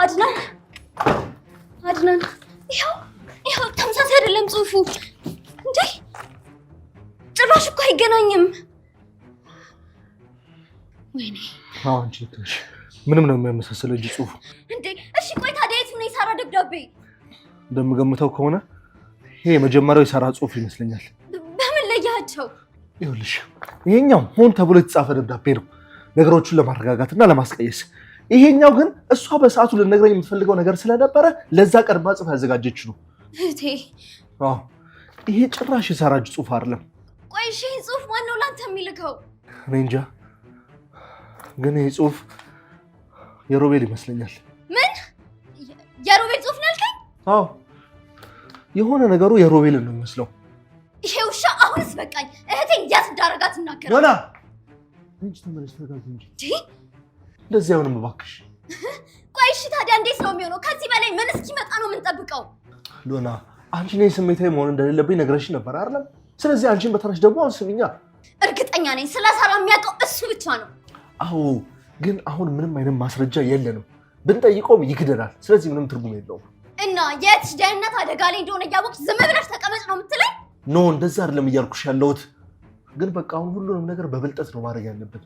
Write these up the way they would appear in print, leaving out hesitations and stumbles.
አድናን ይኸው ተመሳሳይ አይደለም ጽሁፉ እንዴ ጭራሽ እኮ አይገናኝም ወይኔ አንቺ ትንሽ ምንም ነው የሚያመሳስለው እንጂ ጽሁፉ እንዴ እሺ ቆይ ታዲያ የት ነው የሳራ ደብዳቤ እንደምገምተው ከሆነ ይሄ የመጀመሪያው የሳራ ጽሁፍ ይመስለኛል በምን ለያቸው ይኸውልሽ ይሄኛው ሆን ተብሎ የተጻፈ ደብዳቤ ነው ነገሮቹን ለማረጋጋትና ለማስቀየስ ይሄኛው ግን እሷ በሰዓቱ ልነግረኝ የምትፈልገው ነገር ስለነበረ ለዛ ቀድማ ጽፋ ያዘጋጀች ነው እቴ ይሄ ጭራሽ የሳራ ጽሁፍ አይደለም ቆይ እሺ ጽሁፍ ማን ነው ላንተ የሚልከው እኔ እንጃ ግን ይሄ ጽሁፍ የሮቤል ይመስለኛል ምን የሮቤል ጽሁፍ ነው ያልከኝ የሆነ ነገሩ የሮቤልን ነው የሚመስለው ይሄ ውሻ አሁንስ በቃኝ እህቴን የት እንዳደረጋት እናገር ሎና አንቺ ተመለሽ ተረጋጊ እንጂ እንደዚህ አሁንም እባክሽ ቆይ እሺ ታዲያ እንዴት ነው የሚሆነው ከዚህ በላይ ምን እስኪመጣ ነው የምንጠብቀው ሎና አንቺ ነኝ ስሜታዊ መሆን እንደሌለብኝ ነገርሽ ነበር አይደል ስለዚህ አንቺን በተራሽ ደግሞ አስብኛ እርግጠኛ ነኝ ስለ ሳራ የሚያውቀው እሱ ብቻ ነው አዎ ግን አሁን ምንም አይነት ማስረጃ የለንም ብንጠይቀውም ይክደናል ስለዚህ ምንም ትርጉም የለውም እና የትሽ ደህንነት አደጋ ላይ እንደሆነ እያወቅሽ ዝም ብለሽ ተቀመጭ ነው የምትለኝ ኖ እንደዛ አይደለም እያልኩሽ ያለሁት ግን በቃ አሁን ሁሉንም ነገር በብልጠት ነው ማድረግ ያለብን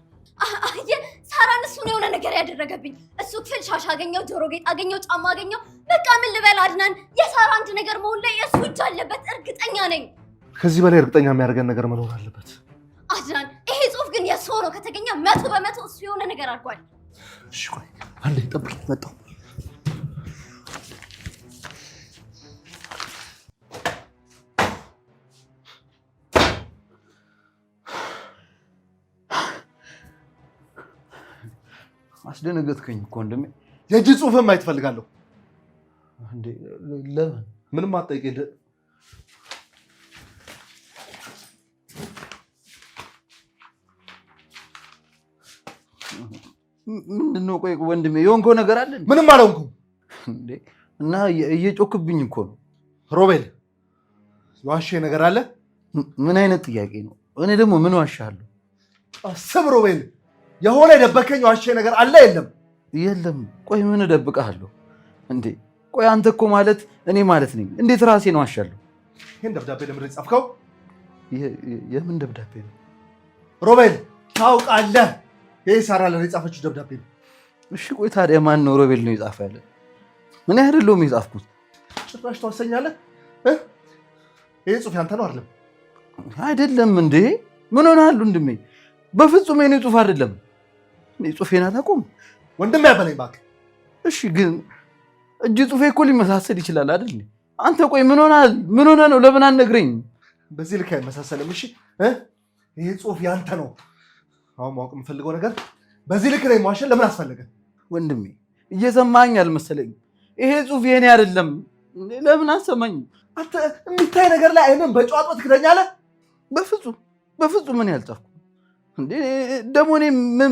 ሳራን እሱ ነው የሆነ ነገር ያደረገብኝ እሱ ክፍል ሻሽ አገኘው ጆሮ ጌጥ አገኘው ጫማ አገኘው በቃ ምን ልበል አድናን የሳራ አንድ ነገር መሆን ላይ እሱ እጅ አለበት እርግጠኛ ነኝ ከዚህ በላይ እርግጠኛ የሚያደርገን ነገር መኖር አለበት አድናን ይሄ ጽሁፍ ግን የሱ ሆኖ ከተገኘ 100% እሱ የሆነ ነገር አድርጓል እሺ ቆይ አንዴ ጠብቂ መጣሁ አስደነገጥከኝ እኮ ወንድሜ የእጅ ጽሁፍም ማየት ፈልጋለሁ እንዴ ለምን ምንም አትጠይቂ ምንድነው ቆይ ወንድሜ የሆንከው ነገር አለ ምንም አልሆንኩም እንዴ እና እየጮክብኝ እኮ ነው ሮቤል ዋሽ ነገር አለ ምን አይነት ጥያቄ ነው እኔ ደግሞ ምን ዋሻለሁ አስብ ሮቤል የሆነ የደበከኝ ዋሽ ነገር አለ የለም ቆይ ምን እደብቅሃለሁ እንዴ ቆይ አንተ እኮ ማለት እኔ ማለት ነኝ እንዴት ራሴን ዋሻለሁ ይሄን ደብዳቤ ለምን ጻፍከው የምን ደብዳቤ ነው ሮቤል ታውቃለህ ይሄ ሳራ ለኔ ጻፈችው ደብዳቤ ነው እሺ ቆይ ታዲያ ማን ነው ሮቤል ነው የጻፈው ያለ ምን አይደለም የጻፍኩት ጭራሽ ተወሰኛለህ ይሄ ጽሁፍ ያንተ ነው አይደለም እንዴ ምን ሆነሃል ወንድሜ በፍጹም የኔ ጽሁፍ አይደለም እኔ ጽሁፌን አታውቁም ወንድሜ ያበለኝ ባክ እሺ ግን እጅ ጽሁፌ እኮ ሊመሳሰል ይችላል አይደል አንተ ቆይ ምን ሆነ ነው ለምን አትነግረኝ በዚህ ልክ አይመሳሰልም እሺ ይሄ ጽሁፍ ያንተ ነው አሁን ማወቅ የምፈልገው ነገር በዚህ ልክ ላይ ማዋሸን ለምን አስፈለገ ወንድሜ እየሰማኝ አልመሰለኝ ይሄ ጽሁፍ የኔ አይደለም ለምን አሰማኝ አንተ የሚታይ ነገር ላይ አይነን በጨዋታ ትክደኛለህ በፍጹም ምን ያልጻፍኩ እንዴ ደሞ እኔ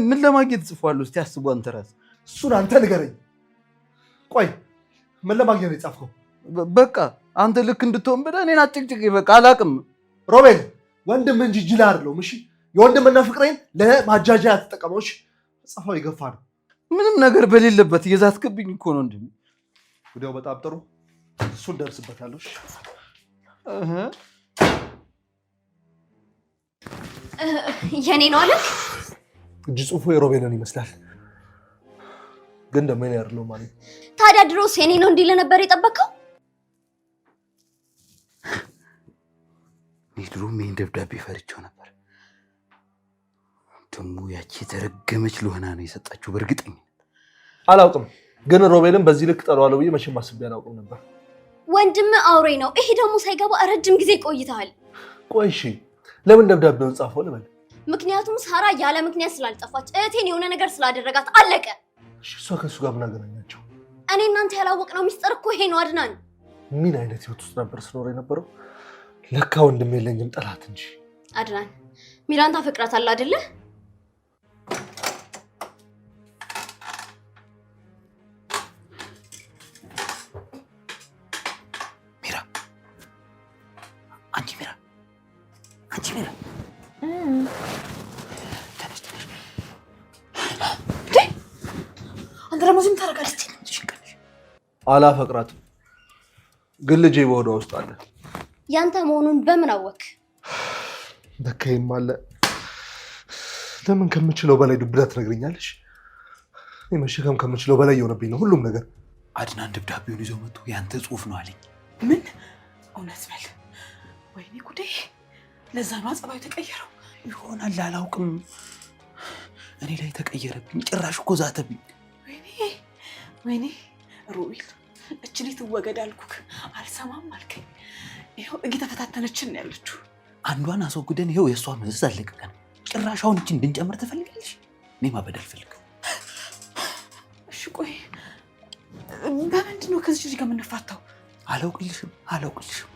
ምን ለማግኘት ጽፏለሁ እስቲ አስቡ አንተ ራስህ እሱን አንተ ንገረኝ ቆይ ምን ለማግኘት ነው የጻፍከው በቃ አንተ ልክ እንድትሆን ብለህ እኔን አጭቅጭቅ በቃ አላቅም ሮቤል ወንድም እንጂ ጅል አይደለሁም እሺ የወንድምና ፍቅሬን ለማጃጃ ተጠቀመውሽ ጻፋው ይገፋ ነው ምንም ነገር በሌለበት እየዛትክብኝ እኮ ነው እንዴ ወዲያው በጣም ጥሩ እሱን ደርስበታለሁ የኔ ነው አለ እጅ ጽሁፉ የሮቤልን ይመስላል ግን ደግሞ የኔ አይደለም ማለት ታዲያ ድሮስ የኔ ነው እንዲል ነበር የጠበቀው ድሮም ይሄን ደብዳቤ ፈርቼው ነበር ደግሞ ያቺ ተረገመች ለሆና ነው የሰጣችሁ በእርግጠኝነት አላውቅም ግን ሮቤልን በዚህ ልክ ጠሯለው ብዬ መቼም አስቤ አላውቅም ነበር ወንድም አውሬ ነው ይሄ ደግሞ ሳይገባ ረጅም ጊዜ ቆይተሃል ቆይ እሺ ለምን ደብዳቤውን ጻፈው ልበል ምክንያቱም ሳራ ያለ ምክንያት ስላልጠፋች እህቴን የሆነ ነገር ስላደረጋት አለቀ እሺ እሷ ከሱ ጋር ምን አገናኛቸው እኔ እናንተ ያላወቅነው ሚስጥር እኮ ይሄ ነው አድናን ምን አይነት ህይወት ውስጥ ነበር ስኖር የነበረው ለካ ወንድም የለኝም ጠላት እንጂ አድናን ሚራን ታፈቅራታለህ አይደለ አንቺ ሚራ አንተ ደግሞ ዝም ታደርጋለህ አላፈቅራትም፣ ግን ልጄ በሆዷ ውስጥ አለ። ያንተ መሆኑን በምን አወክ? በካይም አለ። ለምን ከምችለው በላይ ዱብዳ ትነግረኛለሽ? እኔ መሸከም ከምችለው በላይ የሆነብኝ ነው ሁሉም ነገር። አድናን ደብዳቤውን ይዞ መጥቶ ያንተ ጽሑፍ ነው አለኝ። ምን? እውነት በል። ወይኔ ጉዴ! ለዛ ነው ጸባዩ ተቀየረው ይሆናል። አላውቅም። እኔ ላይ ተቀየረብኝ። ጭራሽ እኮ ዛተብኝ። ወይኔ ሮቤል፣ እችኔ ትወገድ አልኩክ፣ አልሰማም አልከኝ። ይኸው እየተፈታተነችን ያለችው። አንዷን አስወግደን ይኸው የእሷ መዘዝ አለቀቀን። ጭራሽ አሁን እችን እንድንጨምር ትፈልጋለሽ? እኔ ማበድ አልፈልግም። እሺ ቆይ በምንድን ነው ከዚህ ልጅ ጋር የምንፋታው? አላውቅልሽም።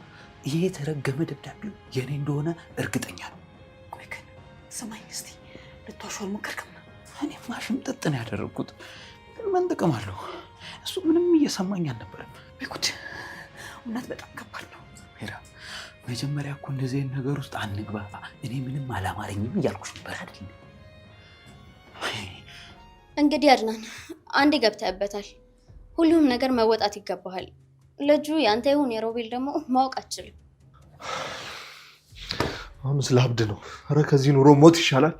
ይሄ የተረገመ ደብዳቤው የኔ እንደሆነ እርግጠኛ ነው። ቆይ ግን ስማኝ እስቲ፣ ልትዋሸው አልሞከርክም? እኔማ ሽምጥጥ ነው ያደረግኩት። ምን ጥቅም አለው? እሱ ምንም እየሰማኝ አልነበረም። ጉድ! እውነት በጣም ከባድ ነው። ሜራ፣ መጀመሪያ እኮ እንደዚህ አይነት ነገር ውስጥ አንግባ። እኔ ምንም አላማረኝም እያልኩሽ ነበር አይደል? እንግዲህ አድናን አንዴ ገብተህበታል። ሁሉንም ነገር መወጣት ይገባሃል። ልጁ ያንተ ይሁን የሮቤል ደግሞ ማወቅ አትችልም። አሁን ስለ አብድ ነው። ኧረ ከዚህ ኑሮ ሞት ይሻላል።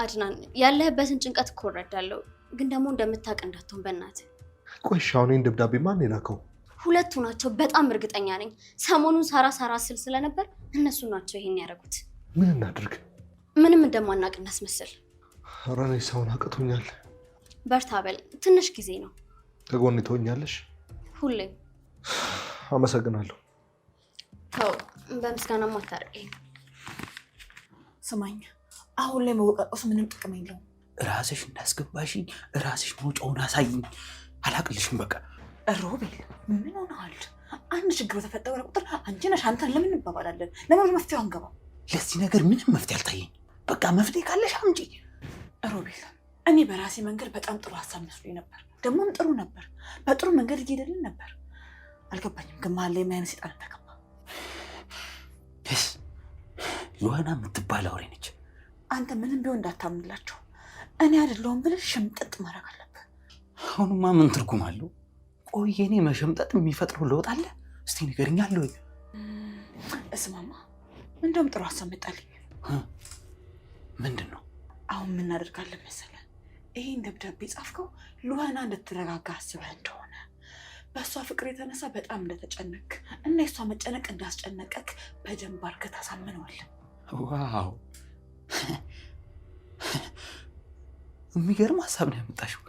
አድናን ያለህበትን ጭንቀት እኮ እረዳለሁ፣ ግን ደግሞ እንደምታውቅ እንዳትሆን በእናትህ። ቆይ አሁን ይህን ደብዳቤ ማን የላከው? ሁለቱ ናቸው፣ በጣም እርግጠኛ ነኝ። ሰሞኑን ሳራ ስል ስለነበር እነሱ ናቸው ይሄን ያደረጉት። ምን እናድርግ? ምንም እንደማናውቅ እናስመስል። ኧረ እኔ ሰውን አቅቶኛል። በርታ በል፣ ትንሽ ጊዜ ነው። ከጎኔ ትሆኛለሽ? ሁሌም። አመሰግናለሁ። ተው፣ በምስጋናማ አታርቀኝ። ስማኝ፣ አሁን ላይ መወቃቀሱ ምንም ጥቅም የለውም። ራስሽ እንዳስገባሽኝ ራስሽ መውጫውን አሳይኝ። አላቅልሽም በቃ። ሮቤል ምን ሆነሃል? አንድ ችግር በተፈጠረ ቁጥር አንቺ ነሽ አንተን ለምን እንባባላለን? ለምን መፍትሄው አንገባም? ለዚህ ነገር ምንም መፍትሄ አልታየኝ። በቃ መፍትሄ ካለሽ አምጪ። ሮቤል፣ እኔ በራሴ መንገድ በጣም ጥሩ ሀሳብ መስሎኝ ነበር። ደግሞም ጥሩ ነበር። በጥሩ መንገድ እየሄደልን ነበር። አልገባኝም ግን መሀል ላይ ምን አይነት ሰይጣን ተገባ? ሉሃና የምትባል አውሬ ነች። አንተ ምንም ቢሆን እንዳታምንላቸው። እኔ አይደለሁም ብለህ ሸምጠጥ ማድረግ አለብህ። አሁንማ ምን ትርጉም አለው? ቆይ የኔ መሸምጠጥ የሚፈጥረው ለውጥ አለ? እስቲ ንገሪኝ። አለ ወይ? እስማማ፣ እንደውም ጥሩ ሀሳብ መጣልኝ። ምንድን ነው? አሁን ምን እናደርጋለን መሰለህ? ይሄን ደብዳቤ ጻፍከው ሉሃና እንድትረጋጋ አስበህ እንደሆነ፣ በእሷ ፍቅር የተነሳ በጣም እንደተጨነቅ እና የእሷ መጨነቅ እንዳስጨነቀክ በደንብ አድርገህ ታሳምነዋለህ። ዋው! የሚገርም ሀሳብ ነው ያመጣሽው።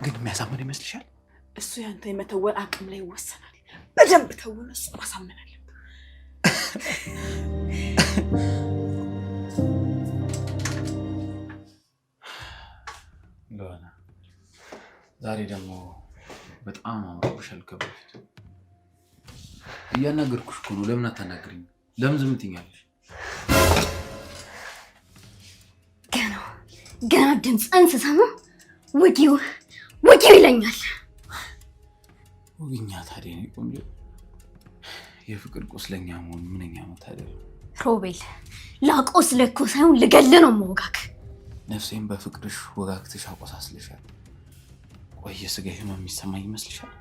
ግን የሚያሳምን ይመስልሻል? እሱ ያንተ የመተወን አቅም ላይ ይወሰናል። በደንብ ተውን፣ እሱ ማሳመን አለብህ። ሉሃና፣ ዛሬ ደግሞ በጣም አምሮብሻል። ከበፊቱ እያናገርኩሽ እኮ ነው። ለምን አታናግሪኝ? ለምን ዝም ትይኛለሽ? ገና ድምፅህን ስሰማ ውጊው ይለኛል። ውግኛ ታዲያ እኔ ቆንጆ የፍቅር ቁስለኛ መሆን ምንኛ መታደል። ሮቤል፣ ላቆስልህ እኮ ሳይሆን ልገልህ ነው የምወጋክ። ነፍሴን በፍቅርሽ ወጋግተሽ አቆሳስልሻል። ቆይ የስጋ ህመም የሚሰማኝ ይመስልሻል?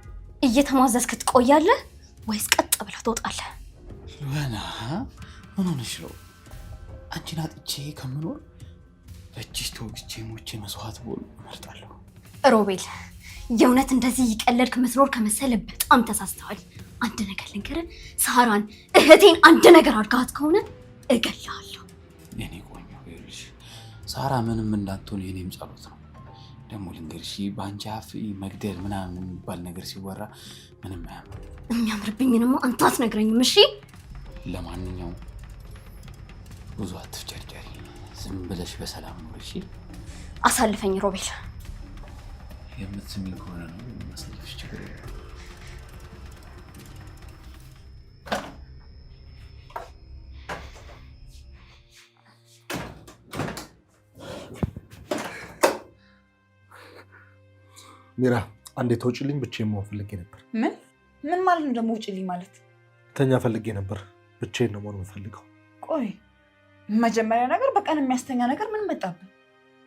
እየተሟዘዝክ ትቆያለህ ወይስ ቀጥ ብለህ ትወጣለህ? ሉሃና፣ ምን ሆነሽ ነው? አንቺን አጥቼ ከምኖር በእጅሽ ተወግቼ ሞቼ መስዋዕት ብሆን እመርጣለሁ። ሮቤል፣ የእውነት እንደዚህ እየቀለድክ መስኖር ከመሰለ በጣም ተሳስተዋል። አንድ ነገር ልንገርህ፣ ሳራን እህቴን አንድ ነገር አድርጋት ከሆነ እገልሃለሁ። የኔ ቆንጆ ይኸውልሽ፣ ሳራ ምንም እንዳትሆን የኔም ጸሎት ነው። ደግሞ ልንገርሽ፣ በአንቺ አፍ መግደል ምናምን የሚባል ነገር ሲወራ ምንም አያምርም። የሚያምርብኝንማ አንተ አትነግረኝም። እሺ፣ ለማንኛውም ብዙ አትፍጨርጨሪ፣ ዝም ብለሽ በሰላም ኖር። እሺ፣ አሳልፈኝ ሮቤል። የምትስሚኝ ከሆነ ነው የማሳልፍሽ፣ ችግር የለም። ሚራ፣ አንዴ ተውጭልኝ። ብቻዬን መሆን ፈልጌ ነበር። ምን ማለት ነው ደግሞ ውጭልኝ ማለት? ተኛ ፈልጌ ነበር። ብቻዬን ነው መሆን የምፈልገው። ቆይ መጀመሪያ ነገር በቀን የሚያስተኛ ነገር ምን መጣብን?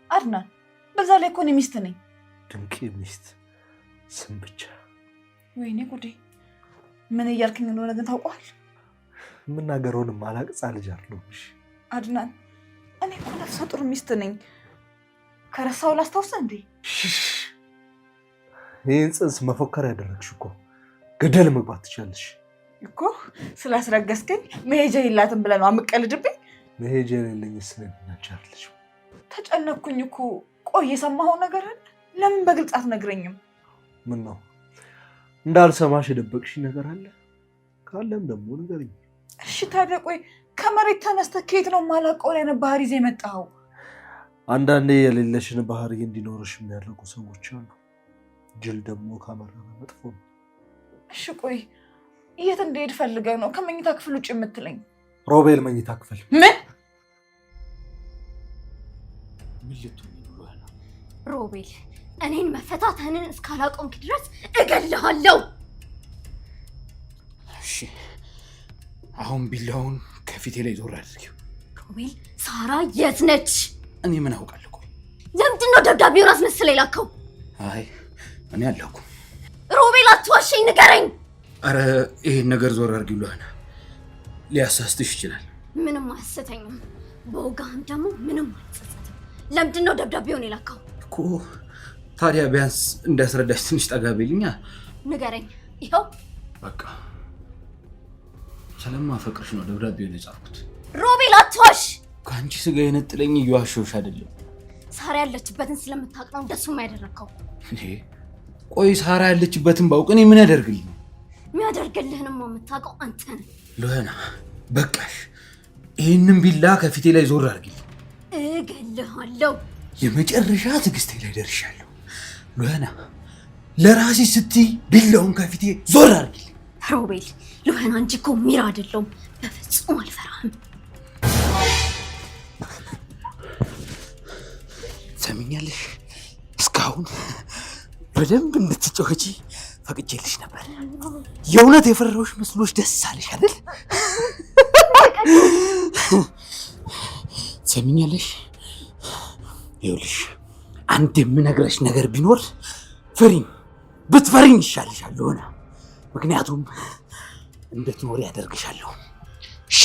አድናን፣ በዛ ላይ እኮ እኔ ሚስት ነኝ። ድንቅ ሚስት። ስም ብቻ። ወይኔ ጉዴ! ምን እያልክኝ እንደሆነ ግን ታውቀዋል? የምናገረውንም አላቅጻ ልጅ አለሁሽ። አድናን፣ እኔ እኮ ነፍሰ ጡር ሚስት ነኝ። ከረሳው ላስታውስህ እንዴ? ይህን ጽንስ መፎከር ያደረግሽ እኮ ገደል መግባት ትችላለሽ እኮ። ስላስረገዝከኝ መሄጃ የላትም ብለህ ነው አምቀልድብኝ? መሄጃ የሌለኝ ስለናቻለሽ። ተጨነኩኝ እኮ። ቆይ የሰማኸው ነገር አለ? ለምን በግልጽ አትነግረኝም? ምን ነው እንዳልሰማሽ የደበቅሽ ነገር አለ? ካለም ደግሞ ንገሪኝ። እሺ ታዲያ ቆይ ከመሬት ተነስተህ ከየት ነው የማላውቀውን አይነት ባህሪ ይዘህ የመጣኸው? አንዳንዴ የሌለሽን ባህሪ እንዲኖርሽ የሚያደርጉ ሰዎች አሉ። ጅል ደግሞ ካመረረ መጥፎ ነው። እሺ ቆይ የት እንደሄድ ፈልገህ ነው ከመኝታ ክፍል ውጭ የምትለኝ? ሮቤል መኝታ ክፍል። ምን ሮቤል፣ እኔን መፈታተንን እስካላቆምክ ድረስ እገልሃለሁ። እሺ አሁን ቢላውን ከፊቴ ላይ ዞር አድርጊው። ሮቤል፣ ሳራ የት ነች? እኔ ምን አውቃለሁ? ቆይ ለምንድን ነው ደብዳቤውን አስመስለህ የላከው? አይ እኔ አላውቅም። ሮቤል አትዋሸኝ፣ ንገረኝ። አረ ይሄን ነገር ዞር አድርጊው። ለሆነ ሊያሳስትሽ ይችላል። ምንም አያስተኝም። በወጋህም ደግሞ ምንም አያጸጸትም። ለምንድን ነው ደብዳቤውን የላከው እኮ? ታዲያ ቢያንስ እንዳስረዳሽ ትንሽ ጠጋ በይልኛ። ንገረኝ። ይኸው በቃ ስለማፈቅርሽ ነው ደብዳቤውን የጻፍኩት። ሮቤል አትዋሽ። ከአንቺ ስጋ የነጥለኝ እየዋሸሁሽ አይደለም። ሳራ ያለችበትን ስለምታውቅ ነው እንደሱም ያደረግከው። ቆይ ሳራ ያለችበትን ባውቅ እኔ ምን ያደርግልኝ? የሚያደርግልህንማ የምታውቀው አንተ ነህ። ሎህና በቃሽ። ይህንን ቢላ ከፊቴ ላይ ዞር አድርጊልኝ። እገልሃለሁ። የመጨረሻ ትዕግስቴ ላይ ደርሻለሁ። ሎህና ለራሴ ስትይ ቢላውን ከፊቴ ዞር አድርጊልኝ። ሮቤል፣ ሎህና እንጂ እኮ ሚራ አይደለሁም። በፍጹም አልፈራህም። ሰምኛለሽ? እስካሁን በደንብ እንድትጮኸጂ ፈቅጄልሽ ነበር። የእውነት የፈራሁሽ መስሎሽ ደስ አለሽ አይደል? ሰምኛለሽ? ይኸውልሽ አንድ የምነግረሽ ነገር ቢኖር ፍሪኝ፣ ብትፈሪኝ ይሻልሻል ሆነ። ምክንያቱም እንድትኖር ያደርግሻለሁ። እሺ?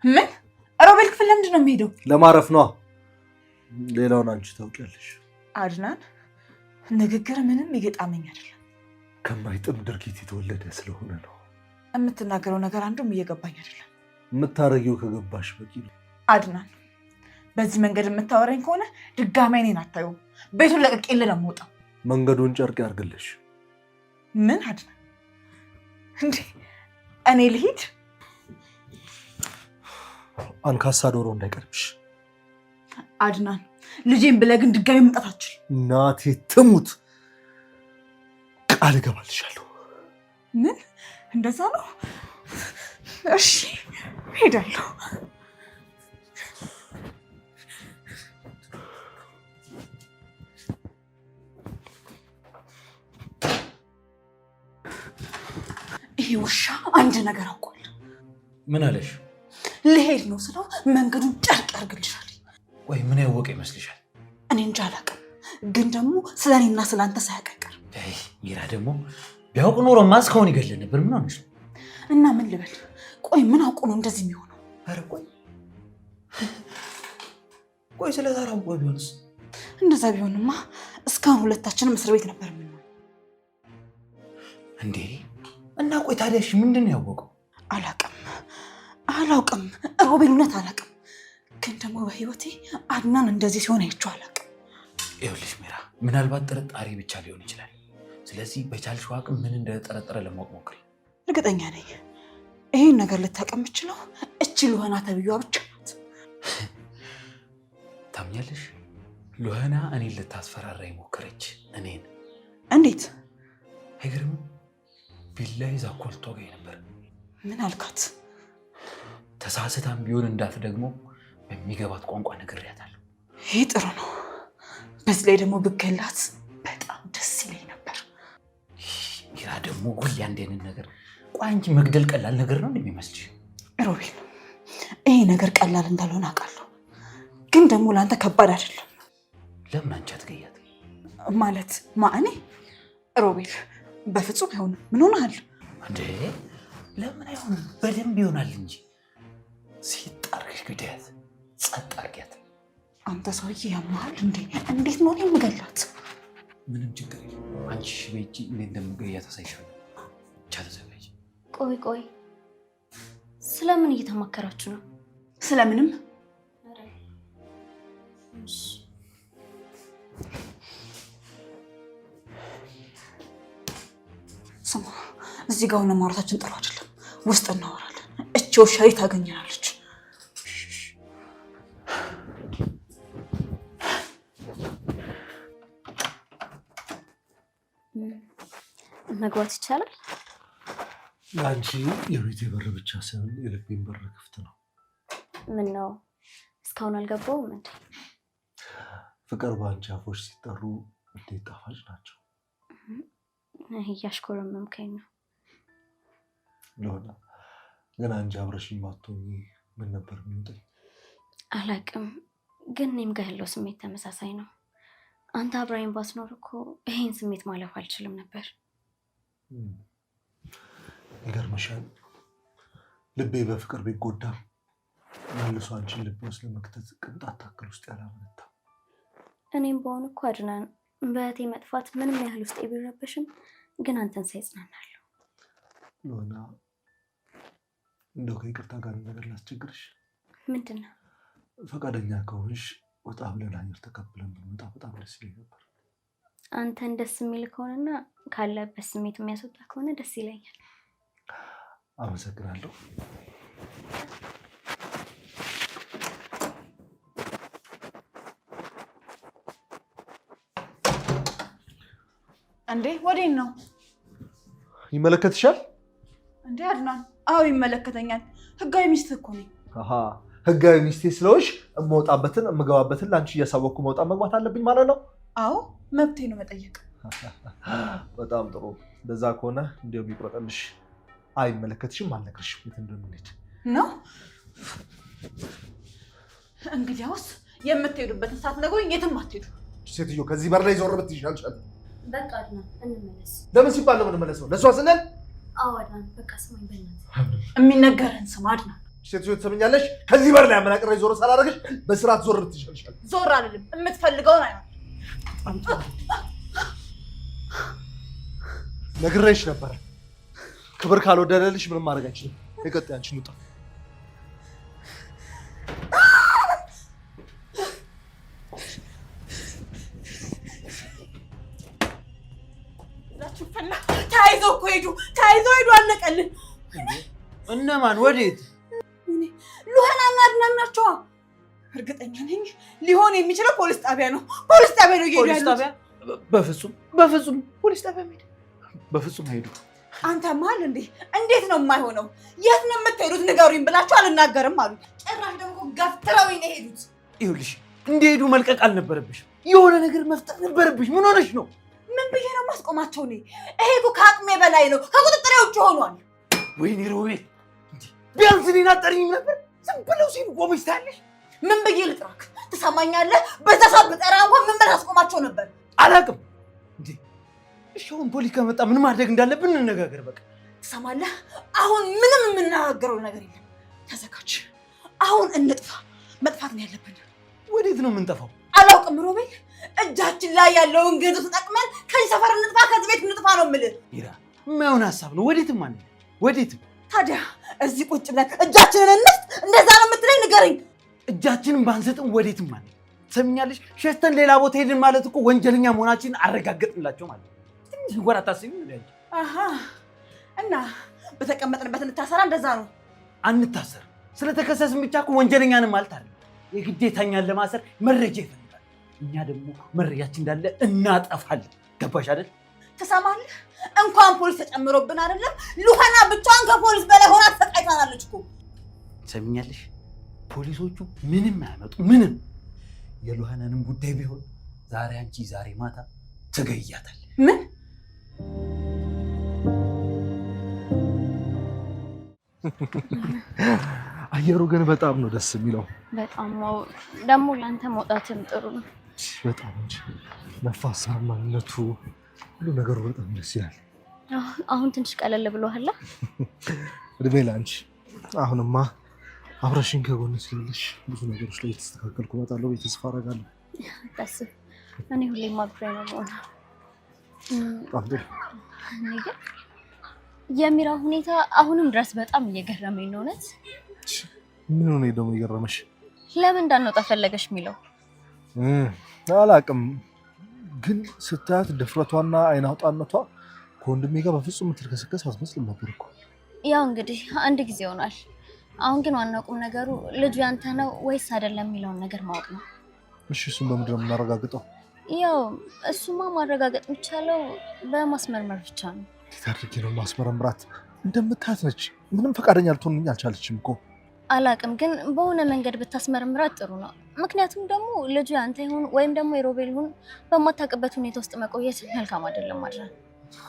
ምን? ሮቤል ክፍል ለምንድን ነው የሚሄደው? ለማረፍ ነዋ። ሌላውን አንቺ ታውቂያለሽ። አድናን፣ ንግግር ምንም እየጣመኝ አይደለም። ከማይጥም ድርጊት የተወለደ ስለሆነ ነው። የምትናገረው ነገር አንዱም እየገባኝ አይደለም። የምታረጊው ከገባሽ በቂ ነው። አድናን፣ በዚህ መንገድ የምታወራኝ ከሆነ ድጋሚ እኔን አታዩም። ቤቱን ለቅቄልህ ነው የምወጣው። መንገዱን ጨርቅ ያርግልሽ። ምን አድናን? እንዴ እኔ ልሂድ? አንካሳ ዶሮ እንዳይቀርብሽ አድናን። ልጄን ብለህ ግን ድጋሚ መምጣት አትችልም። እናቴ ትሙት ቃል እገባልሻለሁ። ምን? እንደዛ ነው? እሺ ሄዳለሁ። ይሄ ውሻ አንድ ነገር አውቋል። ምን አለሽ? ልሄድ ነው ስለው መንገዱን ጨርቅ ያርግልሻል። ወይ ምን ያወቀ ይመስልሻል? እኔ እንጃ አላውቅም፣ ግን ደግሞ ስለ እኔና ስለ አንተ ሳያውቅ አይቀርም። ሚራ ደግሞ ቢያውቅ ኖሮማ እስካሁን ይገድል ነበር። ምን ሆነሽ ነው? እና ምን ልበል? ቆይ ምን አውቁ ነው እንደዚህ የሚሆነው? ኧረ ቆይ ስለ ዛሬ አውቆ ቢሆንስ? እንደዛ ቢሆንማ እስካሁን ሁለታችንም እስር ቤት ነበር የምንሆነው። እንዴ እና ቆይ ታዲያ እሺ ምንድን ነው ያወቀው? አላውቅም ሮቤል፣ እውነት አላውቅም። ግን ደግሞ በህይወቴ አድናን እንደዚህ ሲሆን አይቼው አላውቅም። ይኸውልሽ ሚራ፣ ምናልባት ጥርጣሬ ብቻ ሊሆን ይችላል። ስለዚህ በቻልሽው አቅም ምን እንደጠረጠረ ለማወቅ ሞክሪ። እርግጠኛ ነኝ ይሄን ነገር ልታውቅ የምችለው እቺ ሉሃና ተብዬዋ ብቻ ናት። ታምኛለሽ? ሉሃና እኔን ልታስፈራራ ሞከረች። እኔን? እንዴት? አይገርምም? ቢላ ይዛ እኮ ልትወጋኝ ነበር። ምን አልካት? ተሳስታም ቢሆን እንዳት ደግሞ በሚገባት ቋንቋ ነግሬያታለሁ። ይህ ጥሩ ነው። በዚህ ላይ ደግሞ ብገላት በጣም ደስ ይለኝ ነበር። ሚራ ደግሞ ሁሌ አንድ አይነት ነገር። ቆይ አንቺ መግደል ቀላል ነገር ነው እንደሚመስልሽ? ሮቤል ይሄ ነገር ቀላል እንዳልሆነ አውቃለሁ፣ ግን ደግሞ ለአንተ ከባድ አይደለም። ለምን አንቺ አትገያት? ማለት ማእኔ ሮቤል በፍጹም አይሆንም። ምን ሆነሃል እንዴ? ለምን አይሆንም? በደንብ ይሆናል እንጂ። ሲጣርሽ ግዳያት፣ ጸጥ አድርጊያት። አንተ ሰውዬ ያማል እንዴ? እንዴት ነው የምገላት? ምንም ችግር የለም። አንቺ እሺ በይጂ፣ እኔ እንደምገያት አሳይሻለሁ። ብቻ ተዘጋጂ። ቆይ ስለምን እየተማከራችሁ ነው? ስለምንም። ስማ፣ እዚህ ጋር ሆነ ማውራታችን ጥሩ አይደለም። ውስጥ እናወራለን። እቺ ወሻሪ ታገኘናለች። መግባት ይቻላል? ለአንቺ የቤቴ በር ብቻ ሳይሆን የልቤን በር ክፍት ነው። ምን ነው እስካሁን አልገባውም እንዴ? ፍቅር በአንቺ አፎች ሲጠሩ እንዴት ጣፋጭ ናቸው። እያሽኮረመምከኝ ነው። ለሆነ ግን አንቺ አብረሽኝ ባትሆኚ ምን ነበር የሚውጠኝ? አላቅም፣ ግን እኔም ጋር ያለው ስሜት ተመሳሳይ ነው። አንተ አብራኝ ባትኖር እኮ ይሄን ስሜት ማለፍ አልችልም ነበር። ይገርምሻል፣ ልቤ በፍቅር ቢጎዳ መልሶ አንቺን ልቤ ውስጥ ለመክተት ቅንጣት ታክል ውስጥ ያላመነታ። እኔም በሆን እኮ አድናን በእህቴ መጥፋት ምንም ያህል ውስጥ ቢረበሽም ግን አንተን ሳይጽናናለሁ። ለሆነ እንደው ከይቅርታ ጋር ነገር ላስቸግርሽ። ምንድን ነው? ፈቃደኛ ከሆንሽ ወጣ ብለን አየር ተቀብለን ብንመጣ በጣም ደስ ይለኝ ነበር። አንተን ደስ የሚል ከሆነና ካለበት ስሜት የሚያስወጣ ከሆነ ደስ ይለኛል። አመሰግናለሁ። እንዴ ወዴት ነው? ይመለከትሻል እንዴ አድናን? አዎ ይመለከተኛል። ህጋዊ ሚስት እኮ ነኝ። ህጋዊ ሚስቴ ስለሆንሽ እምወጣበትን እምገባበትን ለአንቺ እያሳወቅኩ መውጣት መግባት አለብኝ ማለት ነው? አዎ መብቴ ነው መጠየቅ። በጣም ጥሩ። እንደዛ ከሆነ እንዲያውም ይቁረጠልሽ። አይመለከትሽም፣ አልነግርሽም የት እንደምንሄድ ነው። እንግዲያውስ የምትሄዱበትን ሳትነግሩኝ የትም አትሄዱ። ሴትዮ ከዚህ በር ላይ ዞር ብትይ ይሻልሻል። በቃ አድናን እንመለስ። ለምን ሲባል ነው የምንመለሰው? ለእሷ ስንል? አዎ አድናን፣ በቃ ስማኝ በእናትህ። የሚነገርህን ስማ አድናን። ሴትዮ ትሰምኛለሽ? ከዚህ በር ላይ አመናቅሬ ዞር ሳላደርግሽ በስርዓት ዞር ብትይ ይሻልሻል። ዞር አልልም። የምትፈልገውን አይሆን ነግሬሽ ነበረ። ክብር ካልወደደልሽ ምንም ማድረግ አይችልም። የቀጥ አንቺ ንጣ ተያይዘው እኮ ሄዱ። ተያይዘው ሄዱ። አለቀልን። እነማን? ወዴት? ሉሃናና አድናን ናቸው። እርግጠኛ ነኝ ሊሆን የሚችለው ፖሊስ ጣቢያ ነው። ፖሊስ ጣቢያ ነው እየሄዱ ያሉት። በፍጹም ፖሊስ ጣቢያ ሄዱ። በፍጹም ሄዱ። አንተ ማል እንዴ? እንዴት ነው የማይሆነው? የት ነው የምትሄዱት? ንገሩኝ ብላችሁ አልናገርም አሉ። ጭራሽ ደግሞ ገፍትረው ነው የሄዱት። ይኸውልሽ እንደሄዱ መልቀቅ አልነበረብሽ፣ የሆነ ነገር መፍጠር ነበረብሽ። ምን ሆነሽ ነው? ምን ብዬ ነው ማስቆማቸው? እኔ ይሄ እኮ ከአቅሜ በላይ ነው፣ ከቁጥጥሬ ውጭ ሆኗል። ወይኔ ሮቤል፣ ቢያንስ እኔን አጠሪኝም ነበር። ዝም ብለው ሲሉ ቆመች ታያለሽ። ምን ብዬ ልጥራክ? ትሰማኛለህ? በዛ ሰዓት ብጠራ እንኳን ምን ብለህ አስቆማቸው ነበር? አላውቅም። እንዴ እሺ፣ አሁን ፖሊስ ከመጣ ምን ማድረግ እንዳለብን እንነጋገር። በቃ ትሰማለህ? አሁን ምንም የምናገረው ነገር የለም። ተዘጋጅ። አሁን እንጥፋ። መጥፋት ነው ያለብን። ወዴት ነው የምንጠፋው? አላውቅም ሮቤል። እጃችን ላይ ያለውን ገንዘብ ተጠቅመን ከዚህ ሰፈር እንጥፋ፣ ከዚህ ቤት እንጥፋ ነው የምልህ። ሚራ፣ የማይሆን ሀሳብ ነው። ወዴትም አንሄድ። ወዴትም። ታዲያ እዚህ ቁጭ ብለን እጃችንን እንስጥ? እንደዛ ነው የምትለኝ? ንገረኝ። እጃችንን ባንሰጥም ወዴትም አንሄድ። ትሰሚኛለሽ? ሸሽተን ሌላ ቦታ ሄድን ማለት እኮ ወንጀለኛ መሆናችንን አረጋገጥንላቸው ማለት ነው። ትንሽ እንኳን አታስቢም? አሃ፣ እና በተቀመጥንበት እንታሰራ? እንደዛ ነው? አንታሰር። ስለተከሰስን ብቻ እኮ ወንጀለኛንም ማለት አይደለም። የግዴታኛን ለማሰር መረጃ ይፈልጋል። እኛ ደግሞ መረጃችን እንዳለ እናጠፋለን። ገባሽ አይደል? ትሰማለህ? እንኳን ፖሊስ ተጨምሮብን አይደለም ሉሃና ብቻዋን ከፖሊስ በላይ ሆና ተሰቃይታናለች እኮ። ትሰሚኛለሽ? ፖሊሶቹ ምንም አያመጡ ምንም። የሉሃናንም ጉዳይ ቢሆን ዛሬ አንቺ ዛሬ ማታ ትገያታለሽ። ምን? አየሩ ግን በጣም ነው ደስ የሚለው። በጣም ደግሞ ለአንተ መውጣትም ጥሩ ነው። በጣም እንጂ ነፋሳማነቱ ሁሉ ነገሩ በጣም ደስ ይላል። አሁን ትንሽ ቀለል ብሎሃል። እድሜ ለአንቺ። አሁንማ አብረሽኝ ከጎን ስለሌለሽ ብዙ ነገሮች ላይ የተስተካከልኩ እመጣለሁ ብዬ ተስፋ አደርጋለሁ። አታስብ፣ እኔ ሁሌም አብሬ ነው የምሆነው። እኔ ግን የሚራ ሁኔታ አሁንም ድረስ በጣም እየገረመኝ ነው። እውነት ምን ሆነ ደግሞ እየገረመሽ? ለምን እንዳንወጣ ፈለገሽ የሚለው አላውቅም፣ ግን ስታያት ድፍረቷና አይን አውጣነቷ ከወንድሜ ጋር በፍጹም የምትልከሰከስ አትመስልም ነበር እኮ። ያው እንግዲህ አንድ ጊዜ ይሆናል። አሁን ግን ዋናው ቁም ነገሩ ልጁ ያንተ ነው ወይስ አይደለም የሚለውን ነገር ማወቅ ነው። እሺ፣ እሱን በምንድን ነው የምናረጋግጠው? ያው እሱማ ማረጋገጥ የሚቻለው በማስመርመር ብቻ ነው። እንዴት አድርጌ ነው ማስመረምራት? እንደምታያት ነች፣ ምንም ፈቃደኛ ልትሆንልኝ አልቻለችም እኮ። አላውቅም፣ ግን በሆነ መንገድ ብታስመረምራት ጥሩ ነው። ምክንያቱም ደግሞ ልጁ ያንተ ይሁን ወይም ደግሞ የሮቤል ይሁን በማታውቅበት ሁኔታ ውስጥ መቆየት መልካም አይደለም አይደል?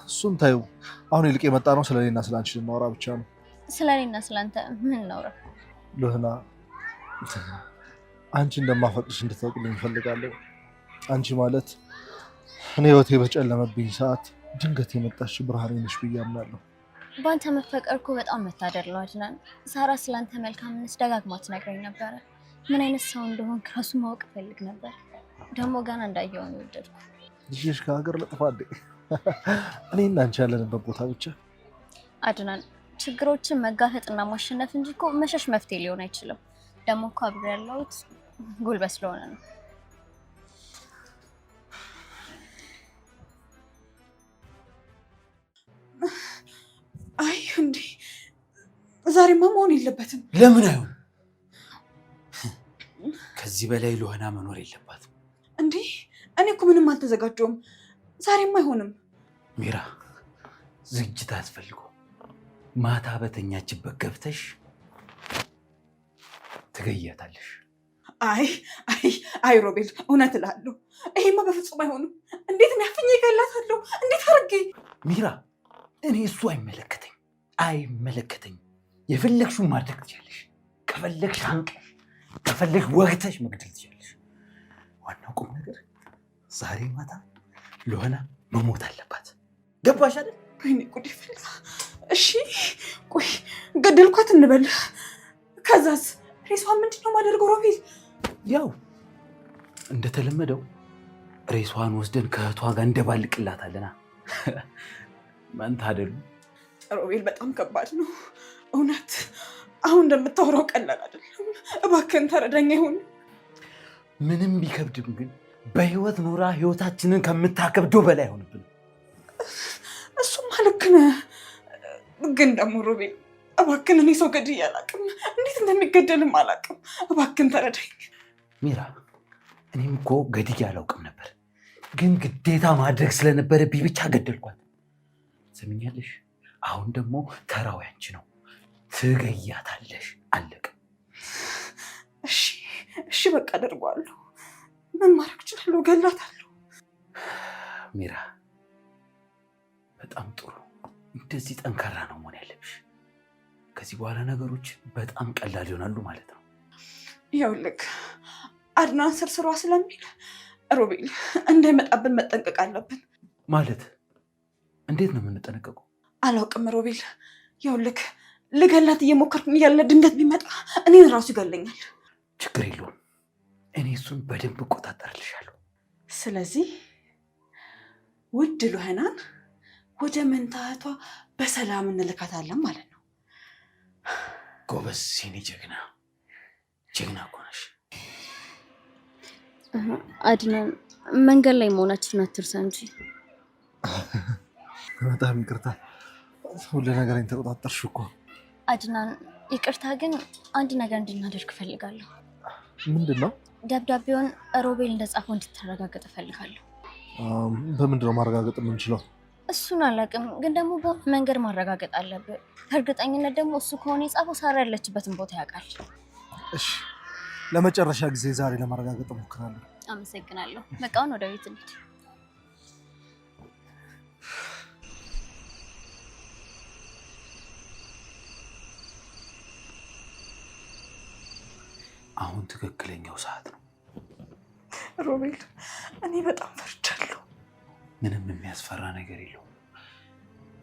እሱን ታዩ። አሁን ይልቅ የመጣ ነው ስለ እኔና ስለ አንቺ ልናወራ ብቻ ነው። ስለ እኔና ስለ አንተ ምን እናውራ? ሉህና፣ አንቺ እንደማፈቅርሽ እንድታውቂልኝ እፈልጋለሁ። አንቺ ማለት እኔ ህይወቴ በጨለመብኝ ሰዓት ድንገት የመጣሽ ብርሃኔ ነሽ ብዬ አምናለሁ። በአንተ መፈቀር እኮ በጣም መታደል ነው አድናን። ሳራ ስለአንተ መልካምነት ደጋግማ ትነግረኝ ነበረ። ምን አይነት ሰው እንደሆን ከራሱ ማወቅ እፈልግ ነበር። ደግሞ ገና እንዳየውን የወደድኩ ልጅሽ ከሀገር ልጥፋ እንዴ? እኔ እና አንቺ ያለንበት ቦታ ብቻ አድናን፣ ችግሮችን መጋፈጥና ማሸነፍ እንጂ እኮ መሸሽ መፍትሄ ሊሆን አይችልም። ደግሞ እኮ አብሬ ያለሁት ጉልበት ስለሆነ ነው። አይ እንዴ ዛሬማ መሆን የለበትም። ለምን አይሆን? ከዚህ በላይ ሉህና መኖር የለባትም። እንዴ እኔ እኮ ምንም አልተዘጋጀውም። ዛሬማ አይሆንም። ሚራ፣ ዝግጅት አያስፈልገውም። ማታ በተኛችበት ገብተሽ ትገያታለሽ። አይ አይ አይ ሮቤል፣ እውነት እልሃለሁ ይሄማ በፍጹም አይሆንም። እንዴት ነው ያፍኝ ይገላታለሁ? እንዴት አድርጌ? ሚራ፣ እኔ እሱ አይመለከተኝም። የፈለግሽውን ማድረግ ትችያለሽ። ከፈለግሽ አንቀሽ፣ ከፈለግሽ ወግተሽ መግደል ትችያለሽ። ዋናው ቁም ነገር ዛሬ ማታ ሉህና መሞት አለባት። ገባሽ አይደል? ወይኔ ጉድ ይፈላ። እሺ ቆይ ገደልኳት እንበል፣ ከዛስ ሬሷን ምንድን ነው የማደርገው ሮቤል? ያው እንደተለመደው ሬሷን ወስደን ከእህቷ ጋር እንደባልቅላታለና። መንታ አይደሉ ሮቤል? በጣም ከባድ ነው እውነት። አሁን እንደምታወራው ቀላል አይደለም። እባክህን ተረዳኝ። ይሁን ምንም ቢከብድም ግን በህይወት ኖራ ህይወታችንን ከምታከብደው በላይ አይሆንብን። እሱማ ልክ ነህ፣ ግን ደግሞ ሮቤል እባክህን፣ እኔ ሰው ገድዬ አላውቅም፣ እንዴት እንደሚገደልም አላውቅም። እባክህን ተረዳኝ። ሚራ፣ እኔም እኮ ገድዬ አላውቅም ነበር፣ ግን ግዴታ ማድረግ ስለነበረብኝ ብቻ ገደልኳት። ሰምኛለሽ? አሁን ደግሞ ተራው ያንቺ ነው። ትገያታለሽ። አለቀ። እሺ እሺ፣ በቃ አደርገዋለሁ። ምን ማድረግ እችላለሁ? ገላታለሁ። ሚራ፣ በጣም ጥሩ። እንደዚህ ጠንካራ ነው መሆን ያለብሽ። ከዚህ በኋላ ነገሮች በጣም ቀላል ይሆናሉ ማለት ነው። ይኸውልህ አድናን ስርስሯ ስለሚል ሮቤል እንዳይመጣብን መጠንቀቅ አለብን። ማለት እንዴት ነው የምንጠነቀቀው? አላውቅም ሮቤል። ይኸውልህ ልገላት እየሞከርኩኝ እያለ ድንገት ቢመጣ እኔን ራሱ ይገለኛል። ችግር የለውም፣ እኔ እሱን በደንብ እቆጣጠርልሻለሁ። ስለዚህ ውድ ሉህናን ወደ መንታ እህቷ በሰላም እንልካታለን ማለት ነው። ጎበዝ፣ የኔ ጀግና እኮ ነሽ። አድናን፣ መንገድ ላይ መሆናችንን አትርሳ እንጂ። በጣም ይቅርታ፣ ሁሉ ነገሬን ተቆጣጠርሽ እኮ። አድናን፣ ይቅርታ፣ ግን አንድ ነገር እንድናደርግ እፈልጋለሁ። ምንድን ነው? ደብዳቤውን ሮቤል እንደጻፈው እንድታረጋግጥ እፈልጋለሁ። በምንድን ነው ማረጋገጥ የምንችለው? እሱን አላውቅም፣ ግን ደግሞ መንገድ ማረጋገጥ አለብን። በእርግጠኝነት ደግሞ እሱ ከሆነ የጻፈው ሳራ ያለችበትን ቦታ ያውቃል። እሺ፣ ለመጨረሻ ጊዜ ዛሬ ለማረጋገጥ እሞክራለሁ። አመሰግናለሁ። በቃውን ወደ ቤት እንሂድ። አሁን ትክክለኛው ሰዓት ነው። ሮቤል፣ እኔ በጣም ፈርቻለሁ። ምንም የሚያስፈራ ነገር የለውም።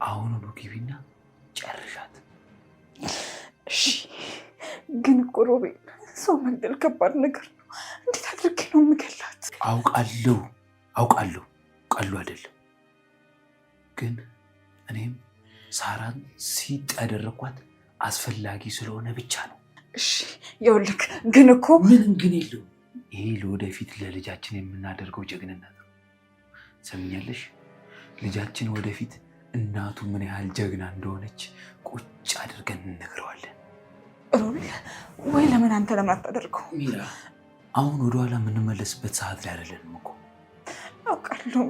አሁኑኑ ግቢና ጨርሻት። እሺ። ግን እኮ ሮቤል፣ ሰው መግደል ከባድ ነገር ነው። እንዴት አድርጌ ነው የምገላት? አውቃለሁ፣ ቀሉ አይደለም። ግን እኔም ሳራን ሲጥ ያደረኳት አስፈላጊ ስለሆነ ብቻ ነው። እሺ ይኸውልህ፣ ግን እኮ ምንም ግን የለውም። ይሄ ለወደፊት ለልጃችን የምናደርገው ጀግንነት ነው። ሰምኛለሽ? ልጃችን ወደፊት እናቱ ምን ያህል ጀግና እንደሆነች ቁጭ አድርገን እንነግረዋለን። ሮቤል፣ ወይ ለምን አንተ ለምን አታደርገው? ሚራ፣ አሁን ወደኋላ የምንመለስበት ሰዓት ላይ አይደለንም እኮ። አውቃለሁ።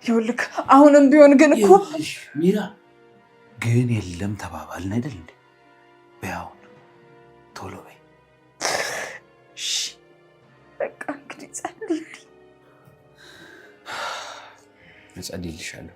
ይኸውልህ አሁንም ቢሆን ግን እኮ ሚራ፣ ግን የለም ተባባልን አይደል እንዴ? በያውን ቶሎ በይ። እሺ በቃ እንግዲህ ጸልይ። እጸልይልሻለሁ።